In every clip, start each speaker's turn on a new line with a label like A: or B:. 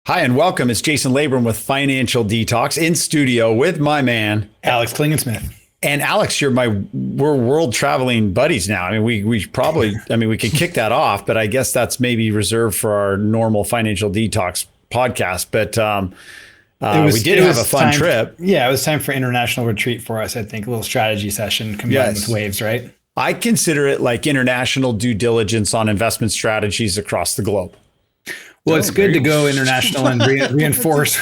A: Hi, and welcome. It's Jason Labram with Financial Detox in studio with my man,
B: Alex Klingensmith.
A: And Alex, we're world traveling buddies now. I mean, we probably, we could kick that off, but I guess that's maybe reserved for our normal Financial Detox podcast. But we did have a fun trip.
B: Yeah, it was time for international retreat for us, I think. A little strategy session combined with waves, right?
A: I consider it like international due diligence on investment strategies across the globe.
B: Well, it's good to go international and reinforce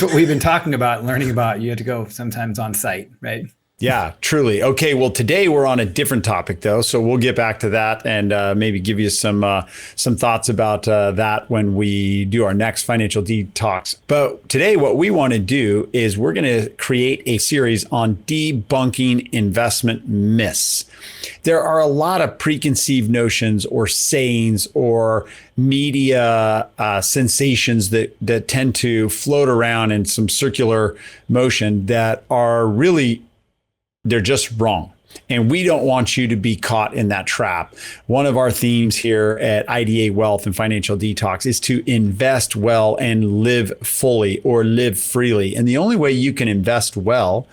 B: what we've been talking about and learning about. You have to go sometimes on site, right?
A: Yeah, truly. Okay, well, today we're on a different topic, though, so we'll get back to that and maybe give you some thoughts about that when we do our next financial detox. But today, what we want to do is we're going to create a series on debunking investment myths. There are a lot of preconceived notions or sayings or media sensations that tend to float around in some circular motion that are really they're just wrong. And we don't want you to be caught in that trap. One of our themes here at IDA Wealth and Financial Detox is to invest well and live fully or live freely. And the only way you can invest well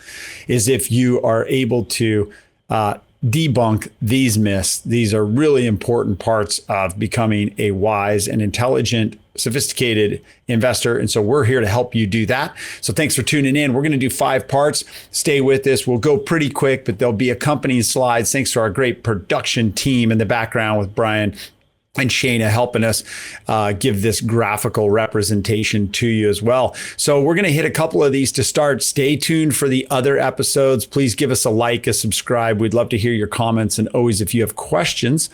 A: is if you are able to debunk these myths. These are really important parts of becoming a wise and intelligent, sophisticated investor. And so we're here to help you do that. So thanks for tuning in. We're going to do 5 parts. Stay with us. We'll go pretty quick, but there'll be accompanying slides. Thanks to our great production team in the background with Brian and Shayna helping us give this graphical representation to you as well. So we're going to hit a couple of these to start. Stay tuned for the other episodes. Please give us a like, a subscribe. We'd love to hear your comments. And always, if you have questions,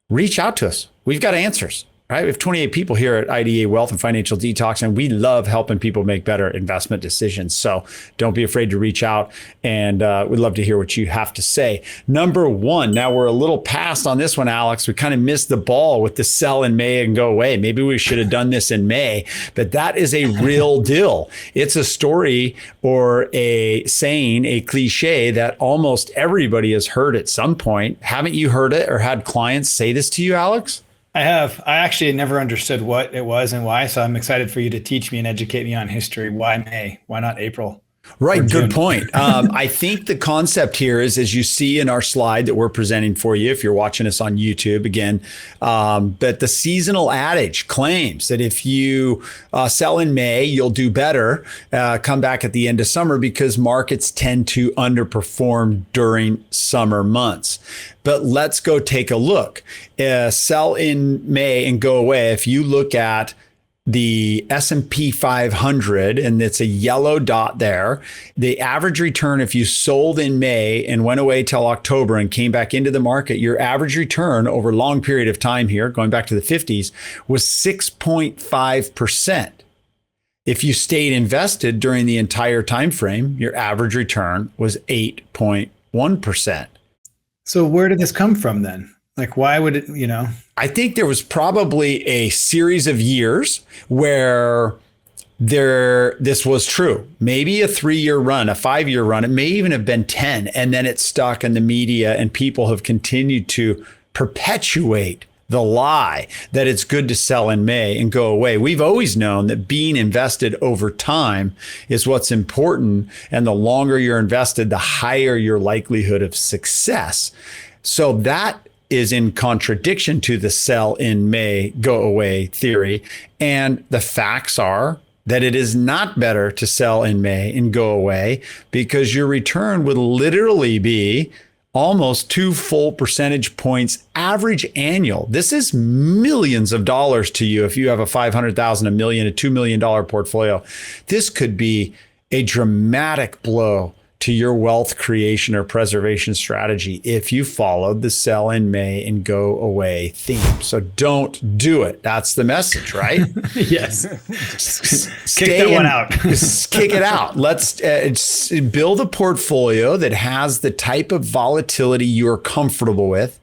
A: reach out to us. We've got answers. Right? We have 28 people here at IDA Wealth and Financial Detox, and we love helping people make better investment decisions. So don't be afraid to reach out, and we'd love to hear what you have to say. Number 1, now we're a little past on this one, Alex. We kind of missed the ball with the sell in May and go away. Maybe we should have done this in May, but that is a real deal. It's a story or a saying, a cliche that almost everybody has heard at some point. Haven't you heard it or had clients say this to you, Alex?
B: I have. I actually never understood what it was and why. So I'm excited for you to teach me and educate me on history. Why May? Why not April?
A: Right. Good point. I think the concept here is, as you see in our slide that we're presenting for you, if you're watching us on YouTube again, that the seasonal adage claims that if you sell in May, you'll do better, come back at the end of summer because markets tend to underperform during summer months. But let's go take a look. Sell in May and go away. If you look at the S&P 500, and it's a yellow dot there. The average return, if you sold in May and went away till October and came back into the market, your average return over a long period of time here, going back to the 50s, was 6.5%. If you stayed invested during the entire time frame, your average return was 8.1%.
B: So where did this come from then? Like, why would it,
A: I think there was probably a series of years where this was true. Maybe a 3-year run, a 5-year run. It may even have been 10. And then it stuck in the media and people have continued to perpetuate the lie that it's good to sell in May and go away. We've always known that being invested over time is what's important. And the longer you're invested, the higher your likelihood of success. So that is in contradiction to the sell in May, go away theory. And the facts are that it is not better to sell in May and go away because your return would literally be almost 2 full percentage points average annual. This is millions of dollars to you if you have a $500,000, $1 million, a $2 million portfolio. This could be a dramatic blow to your wealth creation or preservation strategy if you followed the sell in May and go away theme. So don't do it. That's the message, right?
B: Yes. Kick that one out.
A: Kick it out. Let's build a portfolio that has the type of volatility you're comfortable with.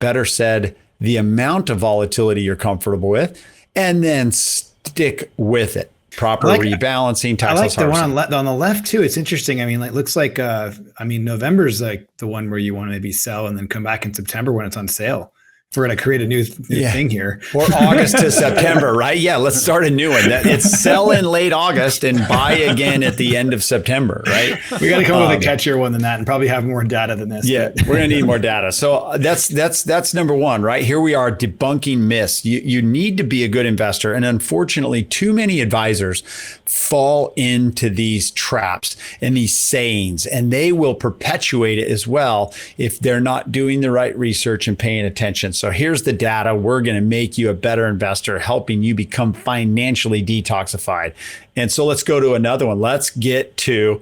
A: Better said, the amount of volatility you're comfortable with, and then stick with it. Proper rebalancing, tax loss harvesting.
B: I like the one on the left too. It's interesting. I mean, it looks like, November's like the one where you want to maybe sell and then come back in September when it's on sale. We're going to create a new thing here.
A: Or August to September, right? Yeah, let's start a new one. It's sell in late August and buy again at the end of September, right?
B: We got to come up with a catchier one than that and probably have more data than this.
A: Yeah, we're going to need more data. So that's number one, right? Here we are debunking myths. You need to be a good investor. And unfortunately, too many advisors fall into these traps and these sayings, and they will perpetuate it as well if they're not doing the right research and paying attention. So here's the data. We're going to make you a better investor, helping you become financially detoxified. And so let's go to another one. Let's get to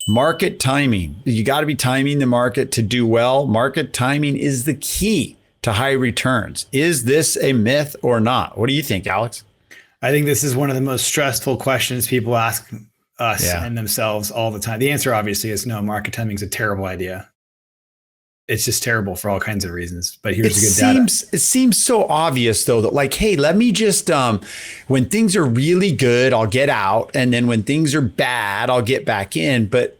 A: market timing. You got to be timing the market to do well. Market timing is the key to high returns. Is this a myth or not? What do you think, Alex?
B: I think this is one of the most stressful questions people ask us and themselves all the time. The answer obviously is no, market timing is a terrible idea. It's just terrible for all kinds of reasons. But here's the good data.
A: It seems so obvious, though, that like, hey, let me just, when things are really good, I'll get out. And then when things are bad, I'll get back in. But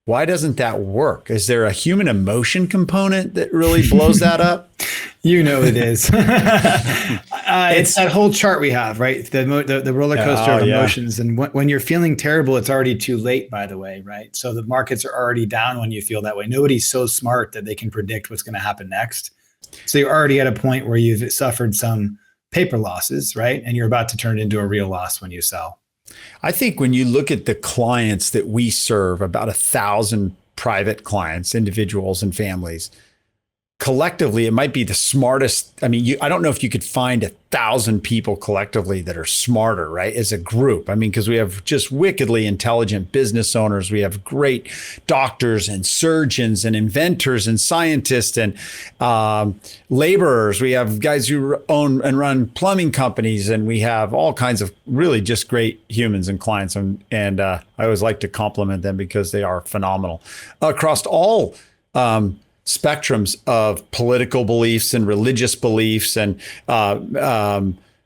A: why doesn't that work? Is there a human emotion component that really blows that up?
B: You know it is. It's that whole chart we have, right? The roller coaster of emotions. And when you're feeling terrible, it's already too late, by the way, right? So the markets are already down when you feel that way. Nobody's so smart that they can predict what's going to happen next. So you're already at a point where you've suffered some paper losses, right? And you're about to turn it into a real loss when you sell.
A: I think when you look at the clients that we serve, about 1,000 private clients, individuals and families, collectively, it might be the smartest. I mean, I don't know if you could find 1,000 people collectively that are smarter, right? As a group. I mean, because we have just wickedly intelligent business owners. We have great doctors and surgeons and inventors and scientists and laborers. We have guys who own and run plumbing companies, and we have all kinds of really just great humans and clients. And I always like to compliment them because they are phenomenal across all spectrums of political beliefs and religious beliefs and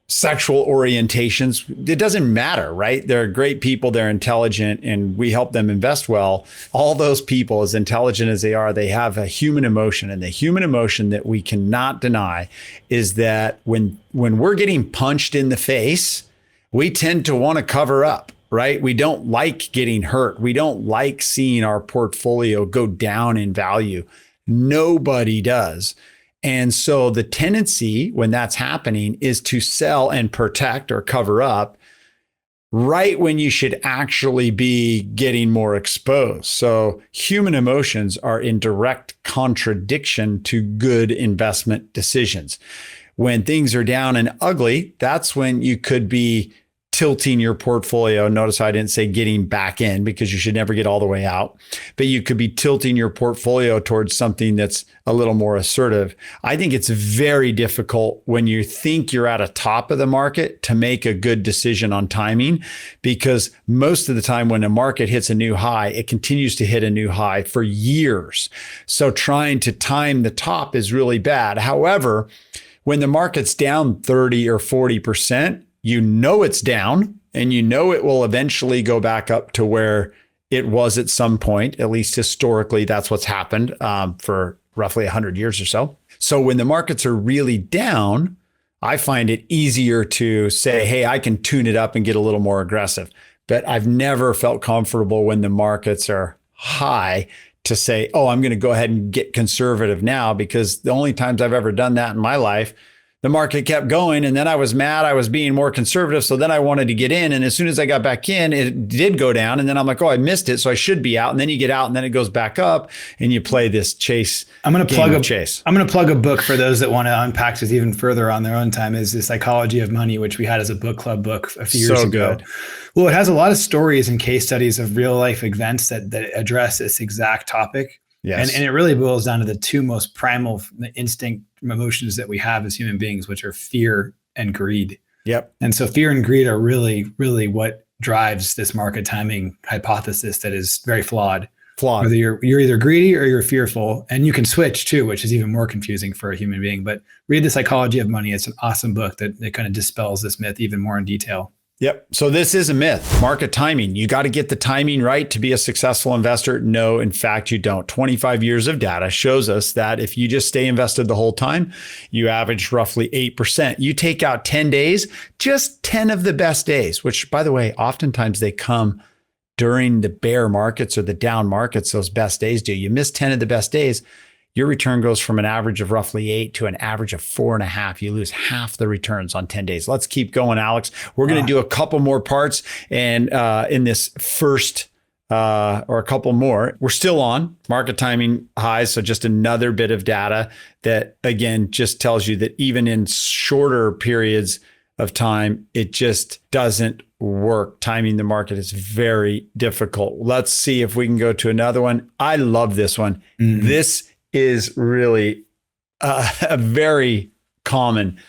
A: sexual orientations. It doesn't matter, right? They're great people, they're intelligent, and we help them invest well. All those people, as intelligent as they are, they have a human emotion. And the human emotion that we cannot deny is that when we're getting punched in the face, we tend to want to cover up. Right? We don't like getting hurt. We don't like seeing our portfolio go down in value. Nobody does. And so the tendency when that's happening is to sell and protect or cover up right when you should actually be getting more exposed. So human emotions are in direct contradiction to good investment decisions. When things are down and ugly, that's when you could be tilting your portfolio. Notice I didn't say getting back in, because you should never get all the way out, but you could be tilting your portfolio towards something that's a little more assertive. I think it's very difficult when you think you're at a top of the market to make a good decision on timing, because most of the time when a market hits a new high, it continues to hit a new high for years. So trying to time the top is really bad. However, when the market's down 30 or 40%, you know it's down, and you know it will eventually go back up to where it was at some point. At least historically, that's what's happened for roughly 100 years or so. So when the markets are really down, I find it easier to say, hey, I can tune it up and get a little more aggressive. But I've never felt comfortable when the markets are high to say, oh, I'm going to go ahead and get conservative now, because the only times I've ever done that in my life, the market kept going, and then I was mad. I was being more conservative. So then I wanted to get in. And as soon as I got back in, it did go down. And then I'm like, oh, I missed it. So I should be out. And then you get out, and then it goes back up, and you play this chase.
B: I'm going to plug a book for those that want to unpack this even further on their own time. Is The Psychology of Money, which we had as a book club book a few years ago. Good. Well, it has a lot of stories and case studies of real life events that address this exact topic.
A: Yes.
B: And it really boils down to the two most primal instinct emotions that we have as human beings, which are fear and greed.
A: Yep.
B: And so fear and greed are really, really what drives this market timing hypothesis that is very flawed. Whether you're either greedy or you're fearful, and you can switch too, which is even more confusing for a human being. But read The Psychology of Money. It's an awesome book that kind of dispels this myth even more in detail.
A: Yep. So this is a myth. Market timing. You got to get the timing right to be a successful investor. No, in fact, you don't. 25 years of data shows us that if you just stay invested the whole time, you average roughly 8%. You take out 10 days, just 10 of the best days, which, by the way, oftentimes they come during the bear markets or the down markets, those best days do. You miss 10 of the best days, your return goes from an average of roughly 8 to an average of 4.5. You lose half the returns on 10 days. Let's keep going, Alex. We're going to do a couple more parts. And in this first or a couple more, we're still on market timing highs. So just another bit of data that, again, just tells you that even in shorter periods of time, it just doesn't work. Timing the market is very difficult. Let's see if we can go to another one. I love this one. This is really a very common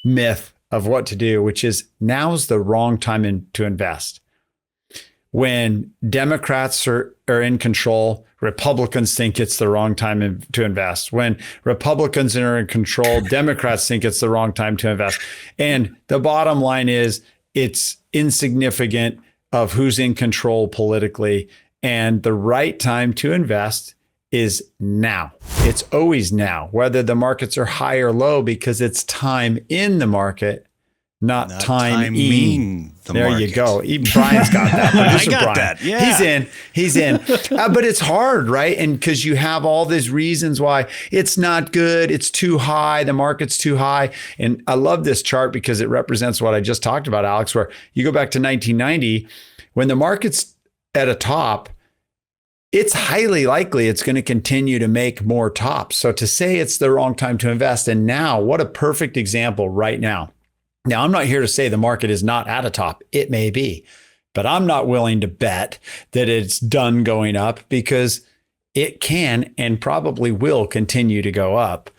A: myth of what to do, which is now's the wrong time to invest. When Democrats are in control, Republicans think it's the wrong time to invest. When Republicans are in control, Democrats think it's the wrong time to invest. And the bottom line is it's insignificant of who's in control politically, and the right time to invest is now. It's always now, whether the markets are high or low, because it's time in the market, not timing the there market. You go. Even Brian's got that.
C: I got that. Yeah.
A: He's in. But it's hard, right? And because you have all these reasons why it's not good, it's too high, the market's too high. And I love this chart because it represents what I just talked about, Alex, where you go back to 1990, when the market's at a top, it's highly likely it's going to continue to make more tops. So to say it's the wrong time to invest, and now, what a perfect example right now. Now, I'm not here to say the market is not at a top. It may be, but I'm not willing to bet that it's done going up, because it can and probably will continue to go up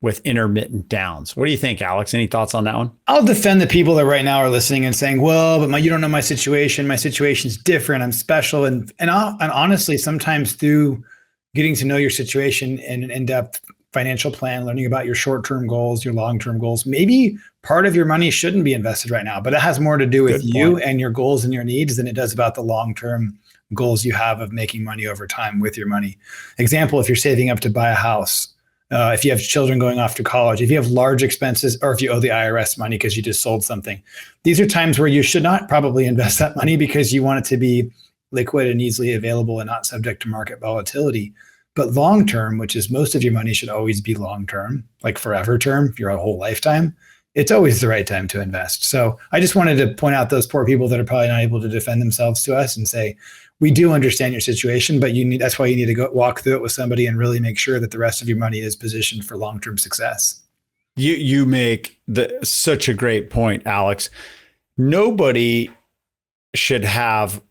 A: with intermittent downs. What do you think, Alex? Any thoughts on that one?
B: I'll defend the people that right now are listening and saying, well, but you don't know my situation. My situation's different. I'm special. And honestly, sometimes through getting to know your situation and an in-depth financial plan, learning about your short-term goals, your long-term goals, maybe part of your money shouldn't be invested right now, but it has more to do with you and your goals and your needs than it does about the long-term goals you have of making money over time with your money. Example, if you're saving up to buy a house, if you have children going off to college, if you have large expenses, or if you owe the IRS money because you just sold something, these are times where you should not probably invest that money, because you want it to be liquid and easily available and not subject to market volatility. But long term, which is most of your money should always be long term, like forever term, your whole lifetime, it's always the right time to invest. So I just wanted to point out those poor people that are probably not able to defend themselves to us and say, we do understand your situation, but that's why you need to go walk through it with somebody and really make sure that the rest of your money is positioned for long-term success.
A: You make such a great point, Alex. Nobody should have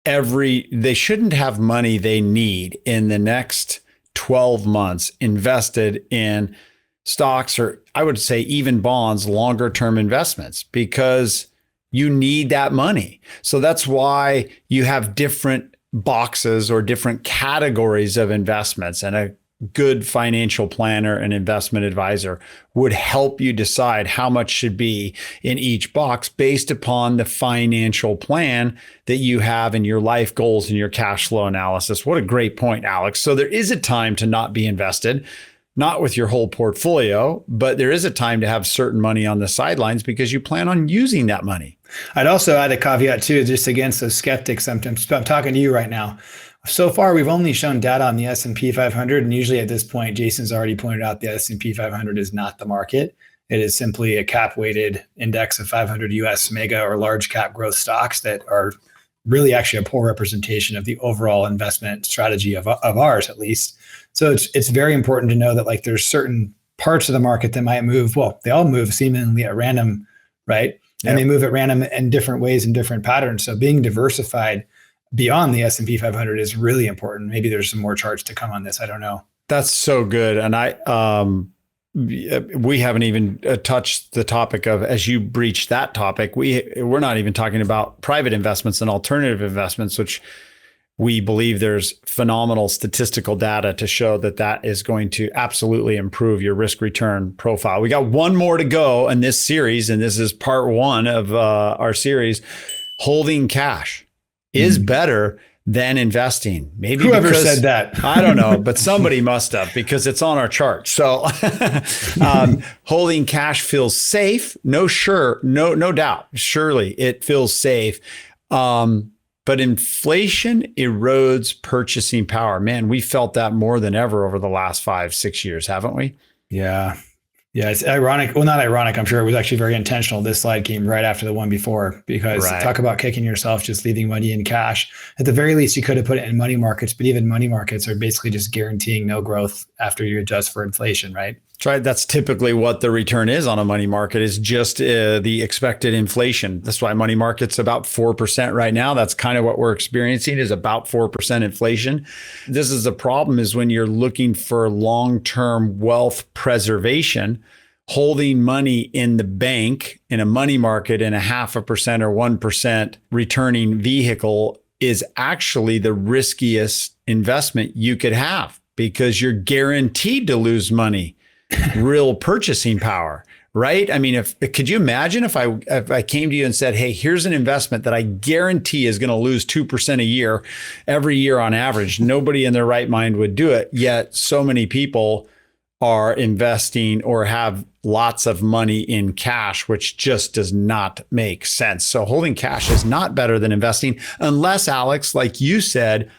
A: they shouldn't have money they need in the next 12 months invested in stocks, or I would say even bonds, longer term investments, because you need that money. So that's why you have different boxes or different categories of investments, and a good financial planner and investment advisor would help you decide how much should be in each box based upon the financial plan that you have and your life goals and your cash flow analysis. What a great point, Alex. So there is a time to not be invested, not with your whole portfolio, but there is a time to have certain money on the sidelines because you plan on using that money.
B: I'd also add a caveat too, just against those skeptics. I'm talking to you right now. So far, we've only shown data on the S&P 500. And usually at this point, Jason's already pointed out the S&P 500 is not the market. It is simply a cap-weighted index of 500 US mega or large cap growth stocks that are really actually a poor representation of the overall investment strategy of ours, at least. So it's very important to know that like there's certain parts of the market that might move. Well, they all move seemingly at random, right? And they move at random in different ways and different patterns. So being diversified beyond the S&P 500 is really important. Maybe there's some more charts to come on this. I don't know.
A: That's so good. And we haven't even touched the topic of, as you breach that topic, we're not even talking about private investments and alternative investments, which we believe there's phenomenal statistical data to show that that is going to absolutely improve your risk return profile. We got one more to go in this series, and this is part one of our series. Holding cash is better than investing. Maybe
B: whoever said that,
A: I don't know, but somebody must have, because it's on our chart. So holding cash feels safe. No doubt. Surely it feels safe. But inflation erodes purchasing power. Man, we felt that more than ever over the last 5-6 years, haven't we?
B: Yeah. Yeah, it's ironic. Well, not ironic. I'm sure it was actually very intentional. This slide came right after the one before, because talk about kicking yourself, just leaving money in cash. At the very least, you could have put it in money markets, but even money markets are basically just guaranteeing no growth after you adjust for inflation, right?
A: That's right. That's typically what the return is on a money market, is just the expected inflation. That's why money market's about 4% right now. That's kind of what we're experiencing, is about 4% inflation. This is the problem, is when you're looking for long-term wealth preservation, holding money in the bank in a money market in a 0.5% or 1% returning vehicle is actually the riskiest investment you could have, because you're guaranteed to lose money. Real purchasing power, right? I mean, could you imagine if I came to you and said, hey, here's an investment that I guarantee is going to lose 2% a year, every year on average? Nobody in their right mind would do it. Yet so many people are investing or have lots of money in cash, which just does not make sense. So holding cash is not better than investing, unless, Alex, like you said,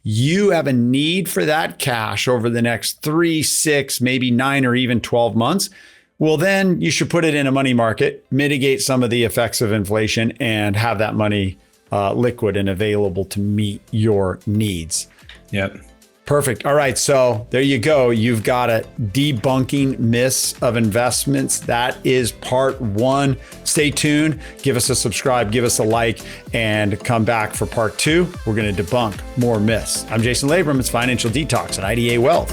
A: you have a need for that cash over the next 3, 6, maybe 9, or even 12 months. Well, then you should put it in a money market, mitigate some of the effects of inflation, and have that money liquid and available to meet your needs.
B: Yep.
A: Perfect. All right. So there you go. You've got a debunking myths of investments. That is part one. Stay tuned. Give us a subscribe, give us a like, and come back for part two. We're going to debunk more myths. I'm Jason Labram. It's Financial Detox at IDA Wealth.